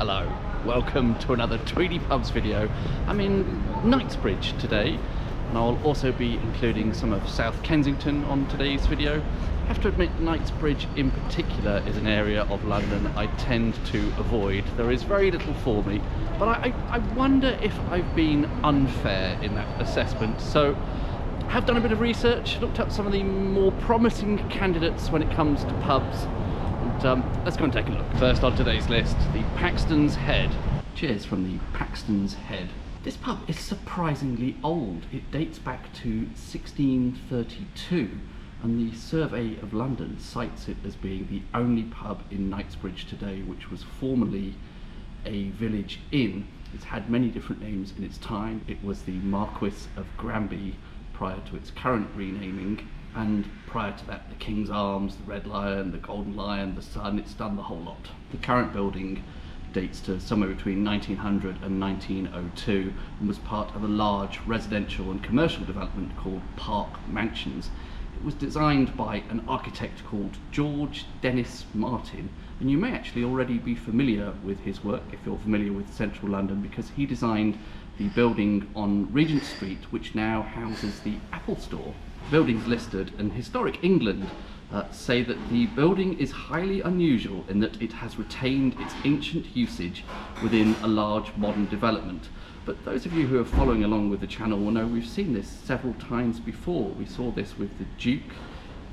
Hello, welcome to another Tweedy Pubs video. I'm in Knightsbridge today, and I'll also be including some of South Kensington on today's video. I have to admit, Knightsbridge in particular is an area of London I tend to avoid. There is very little for me, but I wonder if I've been unfair in that assessment. So I have done a bit of research, looked up some of the more promising candidates when it comes to pubs. Let's go and take a look. First on today's list, the Paxton's Head. Cheers from the Paxton's Head. This pub is surprisingly old. It dates back to 1632, and the Survey of London cites it as being the only pub in Knightsbridge today which was formerly a village inn. It's had many different names in its time. It was the Marquis of Granby prior to its current renaming, and prior to that the King's Arms, the Red Lion, the Golden Lion, the Sun. It's done the whole lot. The current building dates to somewhere between 1900 and 1902 and was part of a large residential and commercial development called Park Mansions. It was designed by an architect called George Dennis Martin, and you may actually already be familiar with his work if you're familiar with central London, because he designed the building on Regent Street which now houses the Apple Store. Buildings listed in Historic England say that the building is highly unusual in that it has retained its ancient usage within a large modern development. But those of you who are following along with the channel will know we've seen this several times before. We saw this with the Duke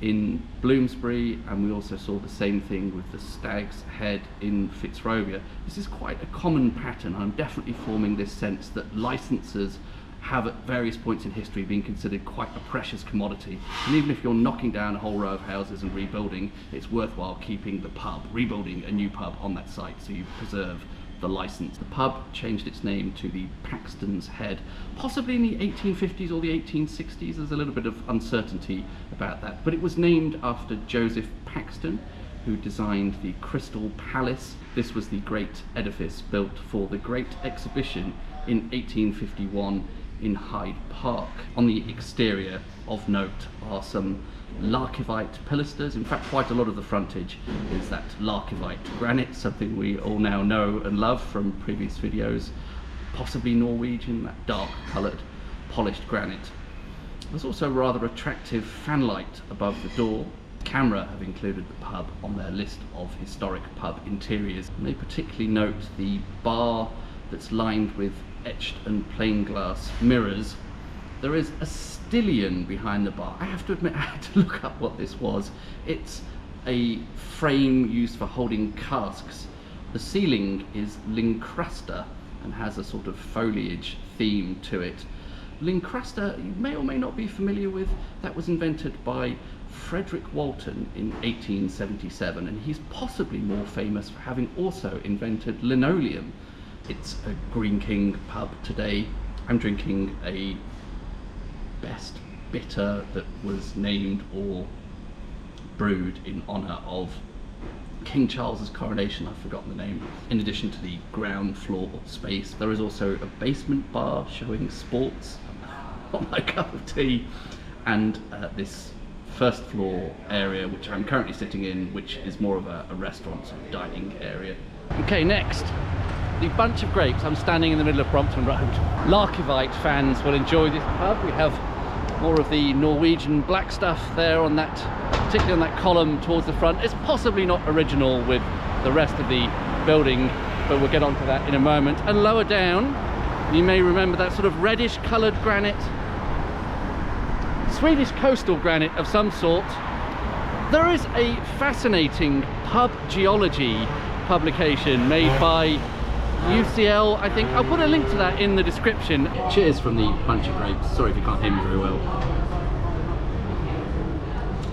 in Bloomsbury, and we also saw the same thing with the Stag's Head in Fitzrovia. This is quite a common pattern. I'm definitely forming this sense that licensors have at various points in history been considered quite a precious commodity, and even if you're knocking down a whole row of houses and rebuilding, it's worthwhile keeping the pub, rebuilding a new pub on that site so you preserve the license. The pub changed its name to the Paxton's Head, possibly in the 1850s or the 1860s. There's a little bit of uncertainty about that, but it was named after Joseph Paxton, who designed the Crystal Palace. This was the great edifice built for the Great Exhibition in 1851 in Hyde Park. On the exterior of note are some Larkivite pilasters. In fact, quite a lot of the frontage is that Larkivite granite, something we all now know and love from previous videos. Possibly Norwegian, that dark coloured polished granite. There's also a rather attractive fanlight above the door. CAMRA have included the pub on their list of historic pub interiors, and they particularly note the bar that's lined with etched and plain glass mirrors. There is a stillion behind the bar. I have to admit, I had to look up what this was. It's a frame used for holding casks. The ceiling is lincrusta and has a sort of foliage theme to it. Lincrusta, you may or may not be familiar with. That was invented by Frederick Walton in 1877, and he's possibly more famous for having also invented linoleum. It's a Green King pub today. I'm drinking a best bitter that was named or brewed in honour of King Charles's coronation. I've forgotten the name. In addition to the ground floor space, there is also a basement bar showing sports on my cup of tea, and this first floor area which I'm currently sitting in, which is more of a restaurant sort of dining area. Okay, next, the Bunch of Grapes. I'm standing in the middle of Brompton Road. Larkivite fans will enjoy this pub. We have more of the Norwegian black stuff there on that, particularly on that column towards the front. It's possibly not original with the rest of the building, but we'll get onto that in a moment. And lower down, you may remember that sort of reddish coloured granite, Swedish coastal granite of some sort. There is a fascinating pub geology publication made by UCL, I think. I'll put a link to that in the description. Cheers from the Bunch of Grapes. Sorry if you can't hear me very well.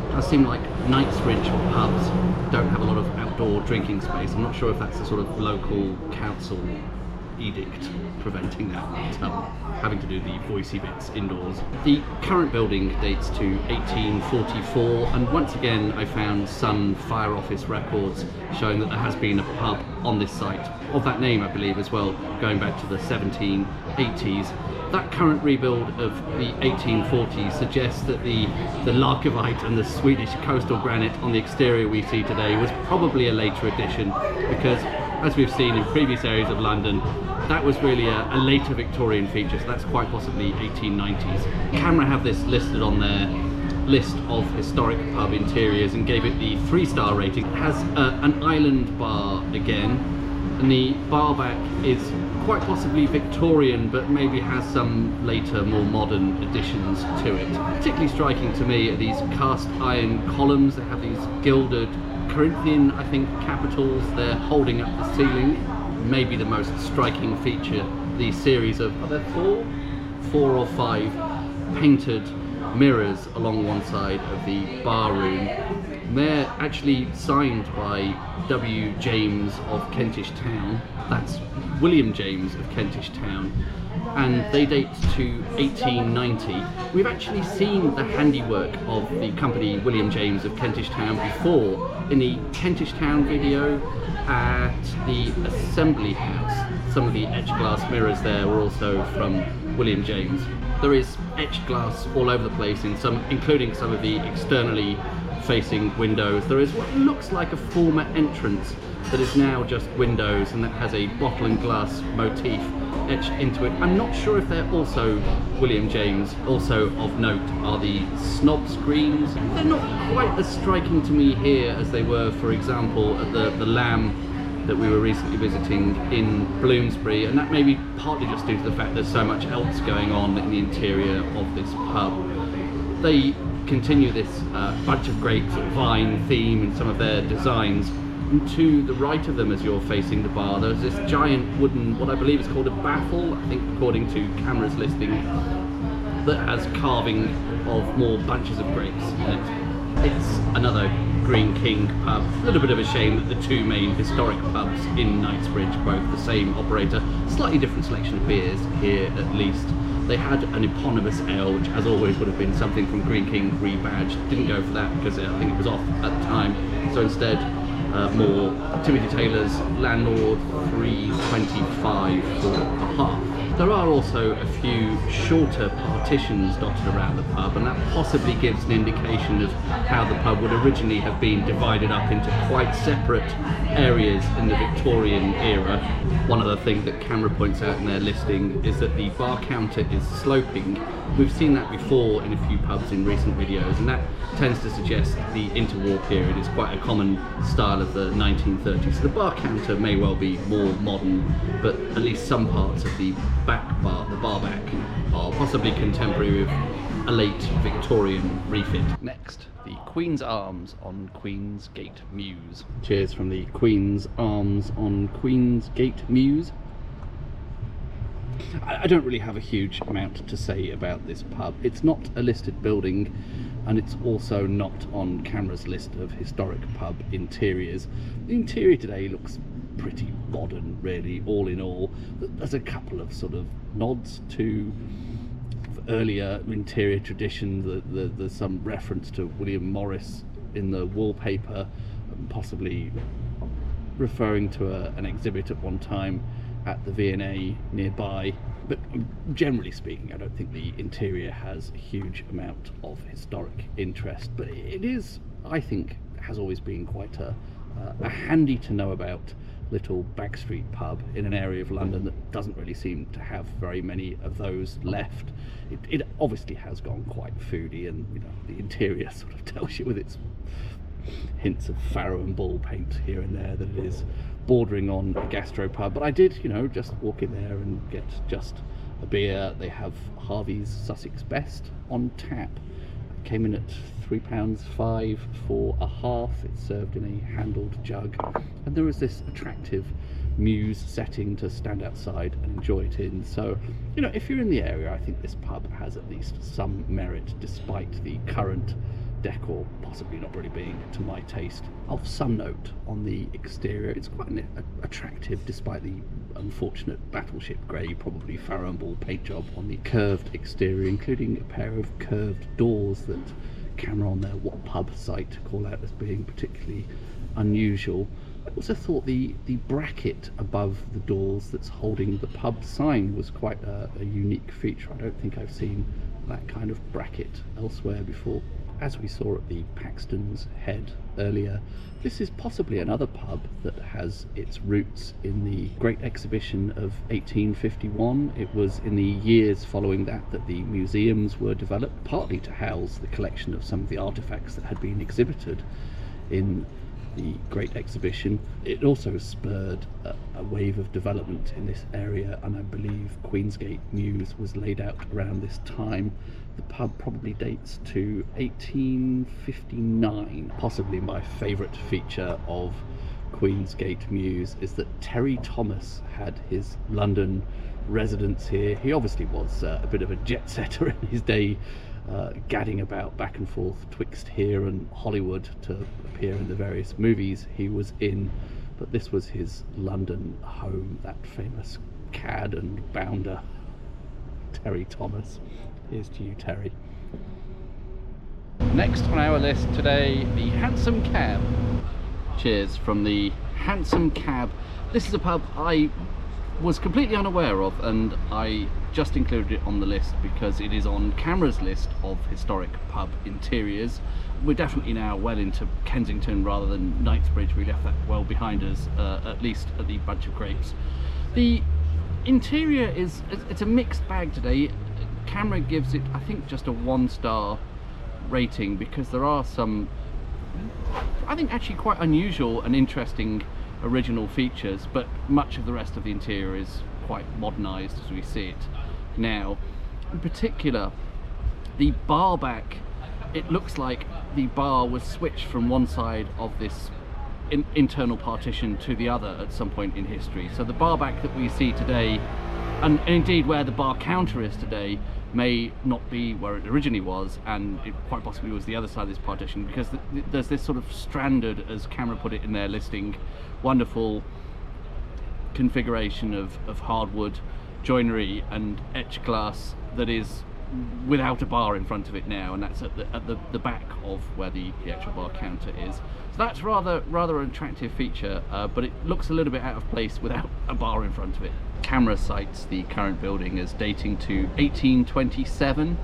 It does seem like Knightsbridge pubs don't have a lot of outdoor drinking space. I'm not sure if that's a sort of local council edict preventing that, having to do the voicey bits indoors. The current building dates to 1844, and once again I found some fire office records showing that there has been a pub on this site of that name, I believe, as well, going back to the 1780s. That current rebuild of the 1840s suggests that the Larkivite and the Swedish coastal granite on the exterior we see today was probably a later addition, because as we've seen in previous areas of London, that was really a later Victorian feature, so that's quite possibly 1890s. CAMRA have this listed on their list of historic pub interiors and gave it the 3-star rating. It has an island bar again, and the bar back is quite possibly Victorian, but maybe has some later, more modern additions to it. Particularly striking to me are these cast iron columns. They have these gilded Corinthian, I think, capitals. They're holding up the ceiling. Maybe the most striking feature, the series of, are there four or five painted mirrors along one side of the bar room. They're actually signed by W. James of Kentish Town. That's William James of Kentish Town, and they date to 1890. We've actually seen the handiwork of the company William James of Kentish Town before in the Kentish Town video at the Assembly House. Some of the etched glass mirrors there were also from William James. There is etched glass all over the place, including some of the externally facing windows. There is what looks like a former entrance that is now just windows, and that has a bottle and glass motif etched into it. I'm not sure if they're also William James. Also of note are the snob screens. They're not quite as striking to me here as they were, for example, at the Lamb that we were recently visiting in Bloomsbury, and that may be partly just due to the fact there's so much else going on in the interior of this pub. They continue this bunch of grapes vine theme in some of their designs. And to the right of them, as you're facing the bar, there's this giant wooden, what I believe is called a baffle, I think according to CAMRA's listing, that has carving of more bunches of grapes in it. It's another Green King pub. A little bit of a shame that the two main historic pubs in Knightsbridge, both the same operator, slightly different selection of beers here at least. They had an eponymous ale, which as always would have been something from Green King rebadged. Didn't go for that because I think it was off at the time. So instead, more Timothy Taylor's Landlord 325 for a half. There are also a few shorter partitions dotted around the pub, and that possibly gives an indication of how the pub would originally have been divided up into quite separate areas in the Victorian era. One other thing that CAMRA points out in their listing is that the bar counter is sloping. We've seen that before in a few pubs in recent videos, and that tends to suggest the interwar period is quite a common style of the 1930s. So the bar counter may well be more modern, but at least some parts of the back bar, the bar back, are possibly contemporary with a late Victorian refit. Next, the Queen's Arms on Queen's Gate Mews. Cheers from the Queen's Arms on Queen's Gate Mews. I don't really have a huge amount to say about this pub. It's not a listed building, and it's also not on CAMRA's list of historic pub interiors. The interior today looks pretty modern, really, all in all. There's a couple of sort of nods to earlier interior tradition. There's some reference to William Morris in the wallpaper, possibly referring to an exhibit at one time at the V&A nearby. But generally speaking, I don't think the interior has a huge amount of historic interest, but it is, I think, has always been quite a handy to know about little backstreet pub in an area of London that doesn't really seem to have very many of those left. It obviously has gone quite foodie, and you know, the interior sort of tells you with its hints of farrow and bull paint here and there that it is bordering on a gastropub. But I did, you know, just walk in there and get just a beer. They have Harvey's Sussex Best on tap. It came in at £3.5 for a half. It's served in a handled jug, and there was this attractive mews setting to stand outside and enjoy it in. So, you know, if you're in the area, I think this pub has at least some merit, despite the current decor possibly not really being to my taste. Of some note on the exterior, it's quite attractive despite the unfortunate battleship grey, probably farrow and bull paint job on the curved exterior, including a pair of curved doors that CAMRA on their What Pub site call out as being particularly unusual. I also thought the bracket above the doors that's holding the pub sign was quite a unique feature. I don't think I've seen that kind of bracket elsewhere before. As we saw at the Paxton's Head earlier, this is possibly another pub that has its roots in the Great Exhibition of 1851. It was in the years following that the museums were developed, partly to house the collection of some of the artefacts that had been exhibited in the Great Exhibition. It also spurred a wave of development in this area, and I believe Queensgate Mews was laid out around this time. The pub probably dates to 1859. Possibly my favourite feature of Queensgate Mews is that Terry Thomas had his London residence here. He obviously was a bit of a jet setter in his day, gadding about back and forth twixt here and Hollywood to appear in the various movies he was in, but this was his London home, that famous cad and bounder Terry Thomas. Here's to you, Terry. Next on our list today, the Hansom Cab. Cheers from the Hansom Cab. This is a pub I was completely unaware of, and I just included it on the list because it is on CAMRA's list of historic pub interiors. We're definitely now well into Kensington rather than Knightsbridge. We left that well behind us, at least at the Bunch of Grapes. The interior it's a mixed bag today. CAMRA gives it, I think, just a 1-star rating because there are some, I think, actually quite unusual and interesting original features, but much of the rest of the interior is quite modernized as we see it now. In particular, the bar back, it looks like the bar was switched from one side of this internal partition to the other at some point in history. So the bar back that we see today, and indeed where the bar counter is today, may not be where it originally was, and it quite possibly was the other side of this partition, because there's this sort of stranded, as CAMRA put it in their listing, wonderful configuration of hardwood joinery and etched glass that is without a bar in front of it now, and that's at the back of where the actual bar counter is. So that's rather an attractive feature, but it looks a little bit out of place without a bar in front of it. CAMRA cites the current building as dating to 1827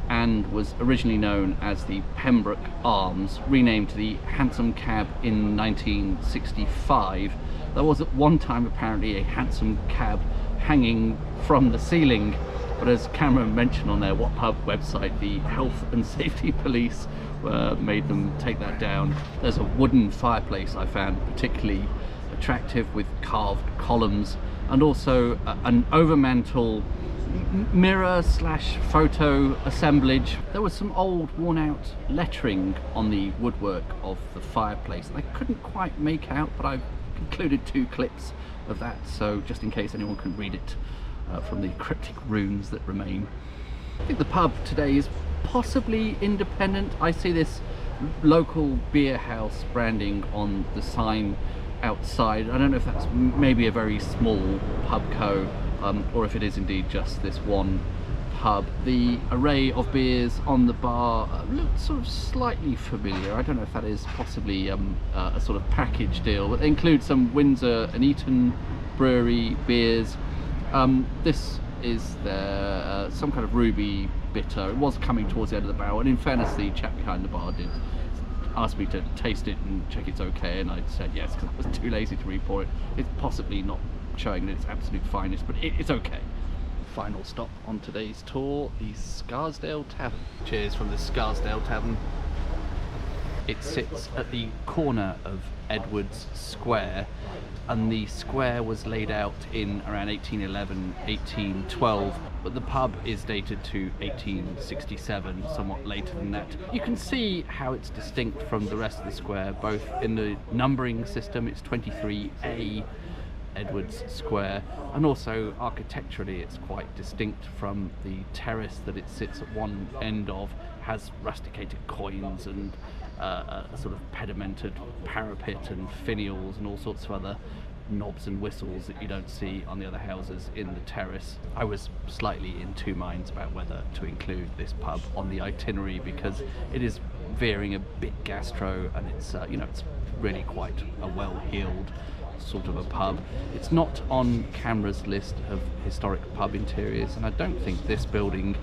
and was originally known as the Pembroke Arms, renamed to the Hansom Cab in 1965. There was at one time apparently a Hansom Cab hanging from the ceiling, but as CAMRA mentioned on their What Pub website, the Health and Safety Police made them take that down. There's a wooden fireplace I found particularly attractive with carved columns, and also an overmantel mirror slash photo assemblage. There was some old worn out lettering on the woodwork of the fireplace that I couldn't quite make out, but I've included 2 clips of that, so just in case anyone can read it from the cryptic runes that remain. I think the pub today is possibly independent. I see this local beer house branding on the sign outside. I don't know if that's maybe a very small pub co, or if it is indeed just this one pub. The array of beers on the bar looks sort of slightly familiar. I don't know if that is possibly a sort of package deal, but they include some Windsor and Eton brewery beers. This is their some kind of ruby bitter. It was coming towards the end of the barrel, and in fairness, the chap behind the bar did ask me to taste it and check it's okay, and I said yes because I was too lazy to re-pour it. It's possibly not showing its absolute finest, but it's okay. Final stop on today's tour, the Scarsdale Tavern. Cheers from the Scarsdale Tavern. It sits at the corner of Edwards Square, and the square was laid out in around 1811, 1812, but the pub is dated to 1867, somewhat later than that. You can see how it's distinct from the rest of the square, both in the numbering system. It's 23A Edwards Square, and also architecturally it's quite distinct from the terrace that it sits at one end of. Has rusticated coins and a sort of pedimented parapet and finials and all sorts of other knobs and whistles that you don't see on the other houses in the terrace. I was slightly in 2 minds about whether to include this pub on the itinerary because it is veering a bit gastro, and it's you know, it's really quite a well-heeled sort of a pub. It's not on CAMRA's list of historic pub interiors, and I don't think this building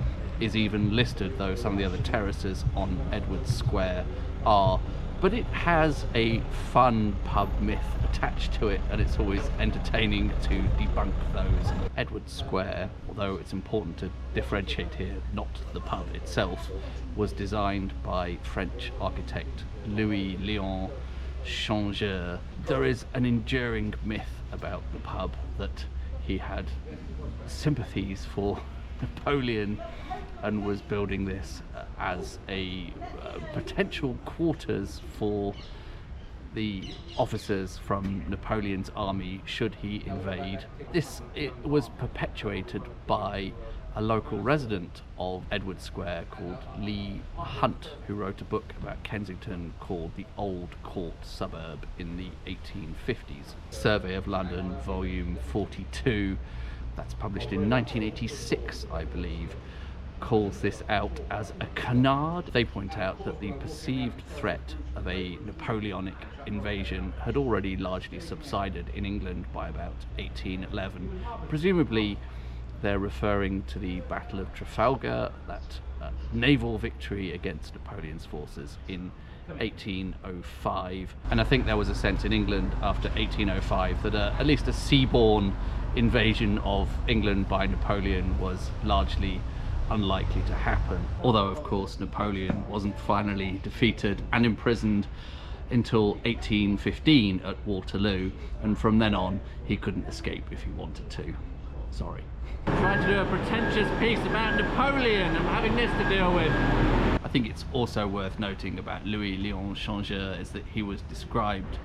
is even listed, though some of the other terraces on Edward's Square are. But it has a fun pub myth attached to it, and it's always entertaining to debunk those. Edward's Square, although it's important to differentiate here, not the pub itself, was designed by French architect Louis-Léon Changeur. There is an enduring myth about the pub that he had sympathies for Napoleon and was building this as a potential quarters for the officers from Napoleon's army should he invade. It was perpetuated by a local resident of Edward Square called Leigh Hunt, who wrote a book about Kensington called The Old Court Suburb in the 1850s. Survey of London, volume 42, that's published in 1986, I believe, calls this out as a canard. They point out that the perceived threat of a Napoleonic invasion had already largely subsided in England by about 1811. Presumably they're referring to the Battle of Trafalgar, that naval victory against Napoleon's forces in 1805. And I think there was a sense in England after 1805 that at least a seaborne invasion of England by Napoleon was largely unlikely to happen. Although, of course, Napoleon wasn't finally defeated and imprisoned until 1815 at Waterloo, and from then on he couldn't escape if he wanted to. Sorry. Trying to do a pretentious piece about Napoleon, I'm having this to deal with. I think it's also worth noting about Louis-Léon Changeur is that he was described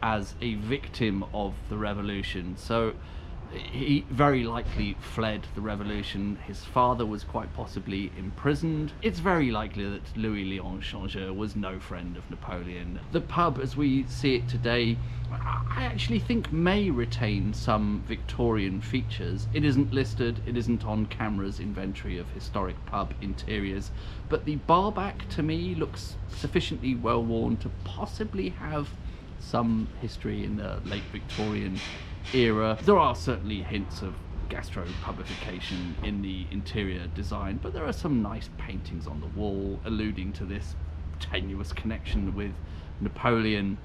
as a victim of the revolution. So he very likely fled the revolution. His father was quite possibly imprisoned. It's very likely that Louis-Léon Changeur was no friend of Napoleon. The pub, as we see it today, I actually think may retain some Victorian features. It isn't listed, it isn't on CAMRA's inventory of historic pub interiors, but the bar back to me looks sufficiently well worn to possibly have some history in the late Victorian era. There are certainly hints of gastro-pubification in the interior design, but there are some nice paintings on the wall alluding to this tenuous connection with Napoleon.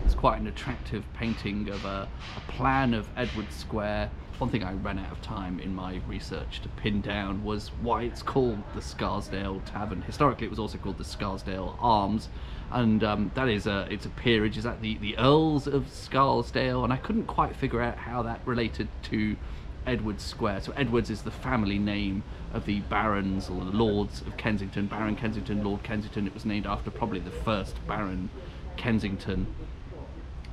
It's quite an attractive painting of a plan of Edward Square. One thing I ran out of time in my research to pin down was why it's called the Scarsdale Tavern. Historically it was also called the Scarsdale Arms, and that is it's a peerage. Is that the Earls of Scarsdale? And I couldn't quite figure out how that related to Edward Square. So Edwards is the family name of the barons or the lords of Kensington. Baron Kensington, Lord Kensington. It was named after probably the first Baron Kensington.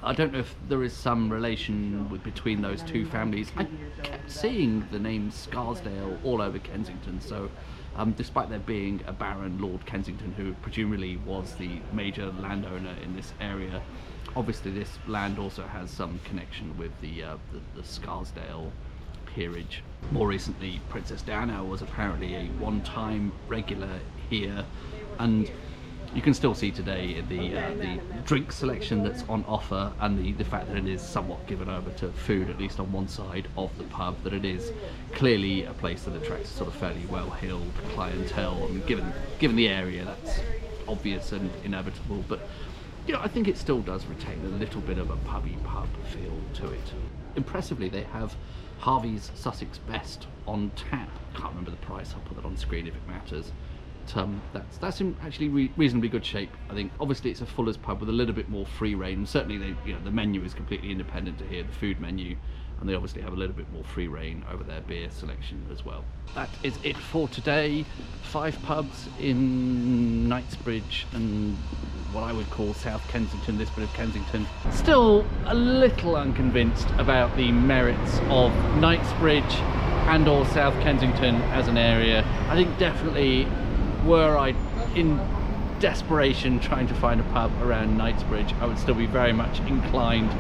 I don't know if there is some relation between those two families. I kept seeing the name Scarsdale all over Kensington, so despite there being a Baron, Lord Kensington, who presumably was the major landowner in this area, obviously this land also has some connection with the Scarsdale peerage. More recently, Princess Diana was apparently a one-time regular here, and you can still see today the drink selection that's on offer, and the fact that it is somewhat given over to food, at least on one side of the pub, that it is clearly a place that attracts a sort of fairly well-heeled clientele, and given the area that's obvious and inevitable. But you know, I think it still does retain a little bit of a pubby pub feel to it. Impressively, they have Harvey's Sussex Best on tap. Can't remember the price, I'll put that on screen if it matters. That's in actually reasonably good shape, I think. Obviously it's a Fuller's pub with a little bit more free reign. Certainly the menu is completely independent to here, the food menu, and they obviously have a little bit more free reign over their beer selection as well. That is it for today. 5 pubs in Knightsbridge and what I would call South Kensington, this bit of Kensington. Still a little unconvinced about the merits of Knightsbridge and or South Kensington as an area. I think definitely, were I in desperation trying to find a pub around Knightsbridge, I would still be very much inclined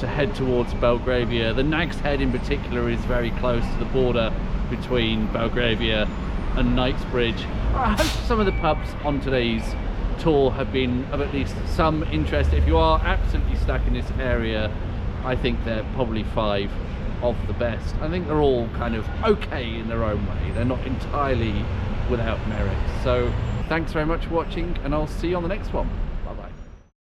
to head towards Belgravia. The Nag's Head in particular is very close to the border between Belgravia and Knightsbridge. I hope some of the pubs on today's tour have been of at least some interest. If you are absolutely stuck in this area, I think they're probably 5 of the best. I think they're all kind of okay in their own way. They're not entirely without merit. So thanks very much for watching, and I'll see you on the next one.